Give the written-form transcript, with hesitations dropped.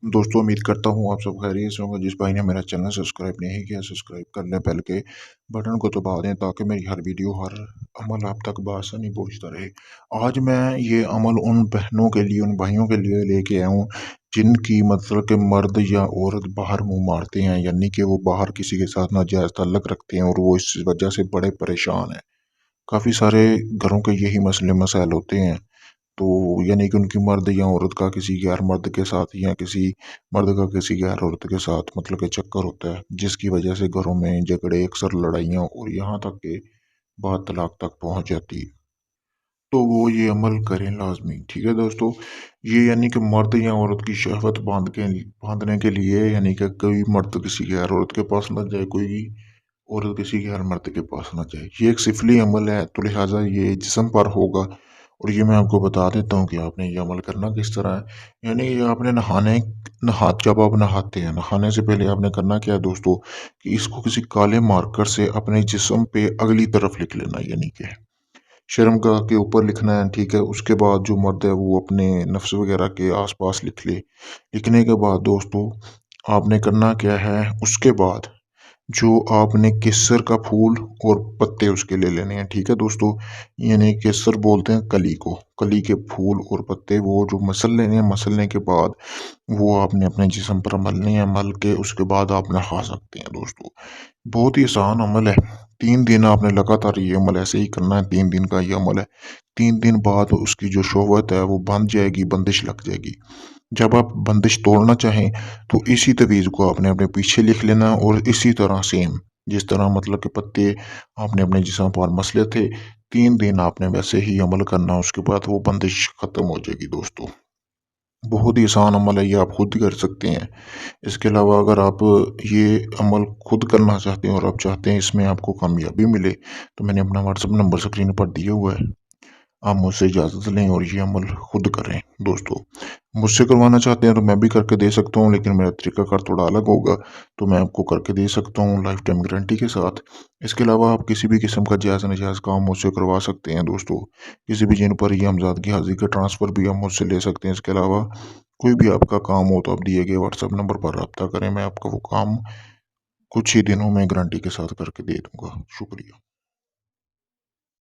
दोस्तों उम्मीद करता हूँ आप सब खैरियत से होंगे। जिस भाई ने मेरा चैनल सब्सक्राइब नहीं किया सब्सक्राइब कर लें, बेल के बटन को दबा दें ताकि मेरी हर वीडियो हर अमल आप तक बआसानी पहुँचता रहे। आज मैं ये अमल उन बहनों के लिए उन भाइयों के लिए लेके आया हूँ जिनकी मतलब के मर्द या औरत बाहर मुंह मारते हैं, यानी कि वो बाहर किसी के साथ नाजायज़ ताल्लुक़ रखते हैं और वो इस वजह से बड़े परेशान हैं। काफ़ी सारे घरों के यही मसले मसाइल होते हैं। तो यानी कि उनकी मर्द या औरत का किसी गैर मर्द के साथ या किसी मर्द का किसी गैर औरत के साथ मतलब कि चक्कर होता है, जिसकी वजह से घरों में झगड़े, अक्सर लड़ाइयाँ और यहाँ तक कि बात तलाक तक पहुँच जाती है। तो वो ये अमल करें लाज़मी, ठीक है दोस्तों? ये यानी कि मर्द या औरत की शहवत बाँधने के लिए, यानी कि कोई मर्द किसी गैर औरत के पास ना जाए, कोई औरत किसी गैर मर्द के पास ना जाए। ये एक सिफली अमल है, तो लिहाज़ा ये जिस्म पर होगा और ये मैं आपको बता देता हूँ कि आपने ये अमल करना किस तरह है। यानी ये आपने जब आप नहाते हैं, नहाने से पहले आपने करना क्या है दोस्तों, कि इसको किसी काले मार्कर से अपने जिस्म पे अगली तरफ लिख लेना, यानी कि शर्मगाह के ऊपर लिखना है, ठीक है? उसके बाद जो मर्द है वो अपने नफ्स वगैरह के आस-पास लिख ले। लिखने के बाद दोस्तों आपने करना क्या है, उसके बाद जो आपने केसर का फूल और पत्ते उसके ले लेने हैं, ठीक है दोस्तों? यानी केसर बोलते हैं कली को, कली के फूल और पत्ते वो जो मसल लेने हैं, मसलने के बाद वो आपने अपने जिस्म पर मलने हैं, मल के उसके बाद आप नहा सकते हैं दोस्तों। बहुत ही आसान अमल है। 3 दिन आपने लगातार ये अमल ऐसे ही करना है, 3 दिन का ये अमल है। 3 दिन बाद उसकी जो शौवत है वो बंध जाएगी, बंदिश लग जाएगी। जब आप बंदिश तोड़ना चाहें तो इसी तवीज़ को आपने अपने पीछे लिख लेना और इसी तरह सेम जिस तरह मतलब के पत्ते आपने अपने जिस्म पर मसले थे, 3 दिन आपने वैसे ही अमल करना, उसके बाद वो बंदिश ख़त्म हो जाएगी दोस्तों। बहुत ही आसान अमल है, ये आप खुद कर सकते हैं। इसके अलावा अगर आप ये अमल खुद करना चाहते हैं और आप चाहते हैं इसमें आपको कामयाबी मिले, तो मैंने अपना व्हाट्सएप नंबर स्क्रीन पर दिया हुआ है। आप मुझसे इजाज़त लें और ये अमल खुद करें दोस्तों। मुझसे करवाना चाहते हैं तो मैं भी करके दे सकता हूँ, लेकिन मेरा तरीक़ाकार थोड़ा अलग होगा, तो मैं आपको करके दे सकता हूँ लाइफ टाइम गारंटी के साथ। इसके अलावा आप किसी भी किस्म का जायज़-नाजायज़ काम मुझसे करवा सकते हैं दोस्तों। किसी भी जिन पर ये हमज़ादगी हाज़िरी का ट्रांसफ़र भी आप मुझसे ले सकते हैं। इसके अलावा कोई भी आपका काम हो तो आप दिए गए व्हाट्सएप नंबर पर राब्ता करें, मैं आपका वो काम कुछ ही दिनों में गारंटी के साथ करके दे दूँगा। शुक्रिया।